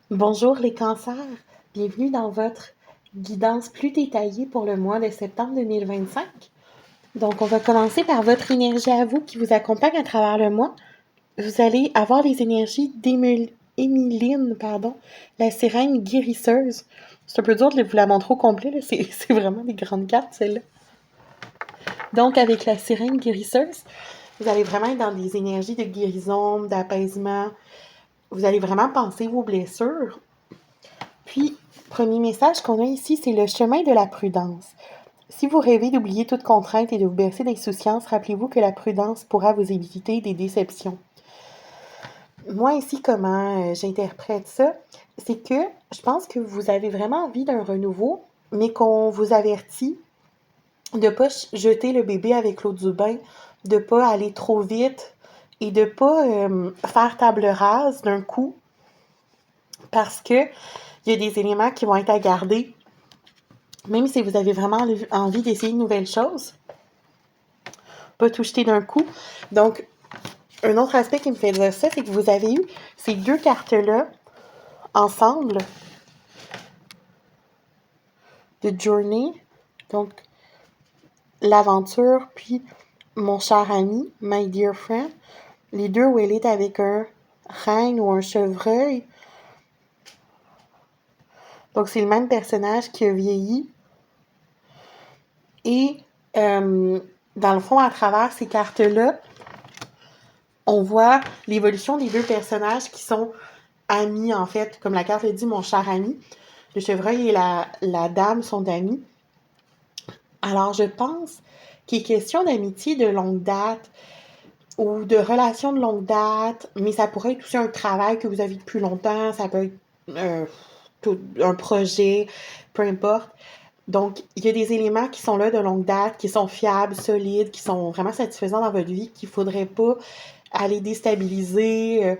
Bonjour les cancers, bienvenue dans votre guidance plus détaillée pour le mois de septembre 2025. Donc on va commencer par votre énergie à vous qui vous accompagne à travers le mois. Vous allez avoir les énergies d'Émiline, la sirène guérisseuse. C'est un peu dur de vous la montrer au complet, là. C'est vraiment des grandes cartes celle-là. Donc avec la sirène guérisseuse, vous allez vraiment être dans des énergies de guérison, d'apaisement. Vous allez vraiment penser vos blessures. Puis, premier message qu'on a ici, c'est le chemin de la prudence. Si vous rêvez d'oublier toute contrainte et de vous bercer d'insouciance, rappelez-vous que la prudence pourra vous éviter des déceptions. Moi, ici, comment j'interprète ça, c'est que je pense que vous avez vraiment envie d'un renouveau, mais qu'on vous avertit de ne pas jeter le bébé avec l'eau du bain, de ne pas aller trop vite et de ne pas faire table rase d'un coup, parce que il y a des éléments qui vont être à garder. Même si vous avez vraiment envie d'essayer de nouvelles choses, pas tout jeter d'un coup. Donc, un autre aspect qui me fait dire ça, c'est que vous avez eu ces deux cartes-là ensemble de Journey, donc l'aventure, puis mon cher ami, my dear friend, les deux où elle est avec un renne ou un chevreuil. Donc, c'est le même personnage qui a vieilli. Et, dans le fond, à travers ces cartes-là, on voit l'évolution des deux personnages qui sont amis, en fait. Comme la carte le dit, mon cher ami. Le chevreuil et la dame sont amis. Alors, je pense qu'il est question d'amitié de longue date ou de relations de longue date, mais ça pourrait être aussi un travail que vous avez depuis longtemps, ça peut être un projet, peu importe. Donc, il y a des éléments qui sont là de longue date, qui sont fiables, solides, qui sont vraiment satisfaisants dans votre vie, qu'il ne faudrait pas aller déstabiliser,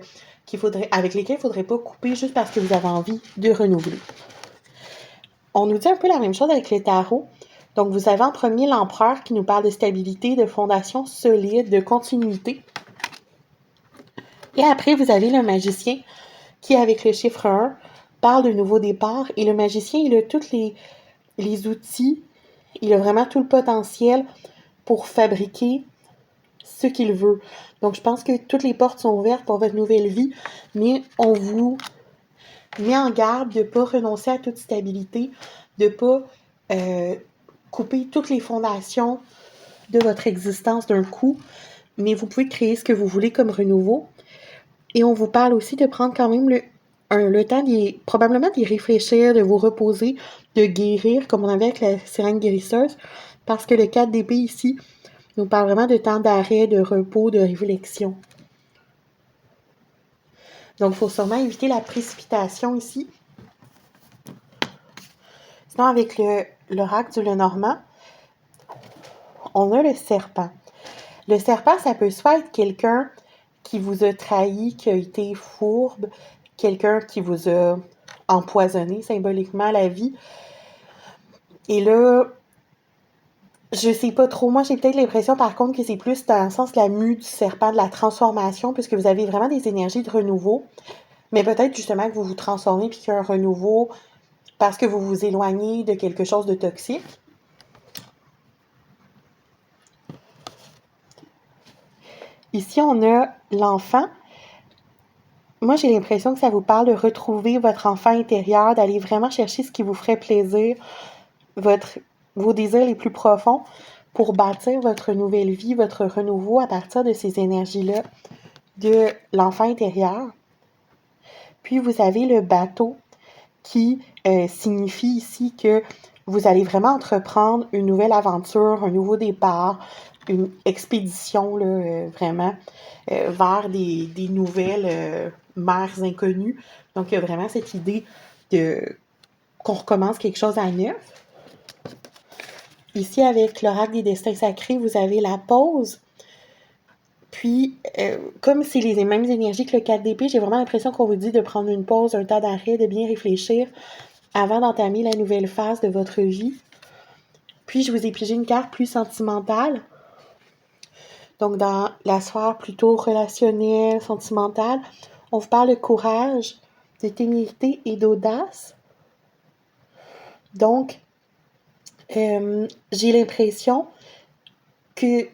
avec lesquels il ne faudrait pas couper juste parce que vous avez envie de renouveler. On nous dit un peu la même chose avec les tarots. Donc, vous avez en premier l'empereur qui nous parle de stabilité, de fondation solide, de continuité. Et après, vous avez le magicien qui, avec le chiffre 1, parle de nouveau départ. Et le magicien, il a tous les outils, il a vraiment tout le potentiel pour fabriquer ce qu'il veut. Donc, je pense que toutes les portes sont ouvertes pour votre nouvelle vie, mais on vous met en garde de ne pas renoncer à toute stabilité, de ne pas couper toutes les fondations de votre existence d'un coup, mais vous pouvez créer ce que vous voulez comme renouveau. Et on vous parle aussi de prendre quand même le temps probablement d'y réfléchir, de vous reposer, de guérir, comme on avait avec la sirène guérisseuse, parce que le 4 d'épée ici nous parle vraiment de temps d'arrêt, de repos, de réflexion. Donc, il faut sûrement éviter la précipitation ici. Sinon, avec l'oracle du Lenormand, on a le serpent. Le serpent, ça peut soit être quelqu'un qui vous a trahi, qui a été fourbe, quelqu'un qui vous a empoisonné symboliquement la vie. Et là, je sais pas trop. Moi, j'ai peut-être l'impression, par contre, que c'est plus dans le sens de la mue du serpent, de la transformation, puisque vous avez vraiment des énergies de renouveau. Mais peut-être justement que vous vous transformez puis qu'il y a un renouveau parce que vous vous éloignez de quelque chose de toxique. Ici, on a l'enfant. Moi, j'ai l'impression que ça vous parle de retrouver votre enfant intérieur, d'aller vraiment chercher ce qui vous ferait plaisir, vos désirs les plus profonds pour bâtir votre nouvelle vie, votre renouveau à partir de ces énergies-là de l'enfant intérieur. Puis, vous avez le bateau qui signifie ici que vous allez vraiment entreprendre une nouvelle aventure, un nouveau départ, une expédition là, vraiment vers des nouvelles mers inconnues. Donc, il y a vraiment cette idée qu'on recommence quelque chose à neuf. Ici, avec l'oracle des destins sacrés, vous avez la pause. Puis, comme c'est les mêmes énergies que le 4 d'épée, j'ai vraiment l'impression qu'on vous dit de prendre une pause, un temps d'arrêt, de bien réfléchir avant d'entamer la nouvelle phase de votre vie. Puis, je vous ai pigé une carte plus sentimentale. Donc, dans la sphère plutôt relationnelle, sentimentale, on vous parle de courage, de témérité et d'audace. Donc, j'ai l'impression que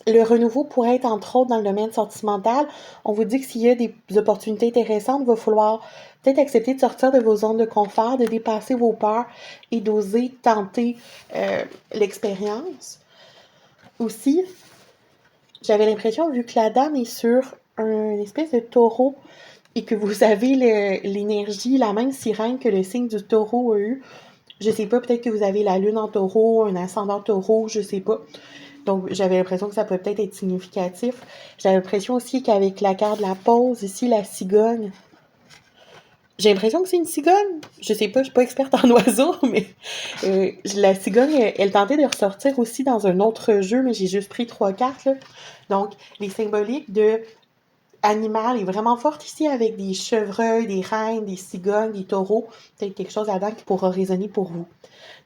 le renouveau pourrait être entre autres dans le domaine sentimental. On vous dit que s'il y a des opportunités intéressantes, il va falloir peut-être accepter de sortir de vos zones de confort, de dépasser vos peurs et d'oser tenter l'expérience. Aussi, j'avais l'impression, vu que la dame est sur une espèce de taureau et que vous avez l'énergie, la même sirène que le signe du taureau a eu, je sais pas, peut-être que vous avez la lune en taureau, un ascendant taureau, je sais pas. Donc, j'avais l'impression que ça peut peut-être être significatif. J'avais l'impression aussi qu'avec la carte de la pause, ici, la cigogne, j'ai l'impression que c'est une cigogne. Je sais pas, je suis pas experte en oiseaux, mais la cigogne, elle tentait de ressortir aussi dans un autre jeu, mais j'ai juste pris 3 cartes, là. Donc, les symboliques de animal est vraiment forte ici avec des chevreuils, des reines, des cigognes, des taureaux. Peut-être quelque chose là-dedans qui pourra résonner pour vous.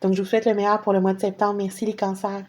Donc, je vous souhaite le meilleur pour le mois de septembre. Merci les cancers.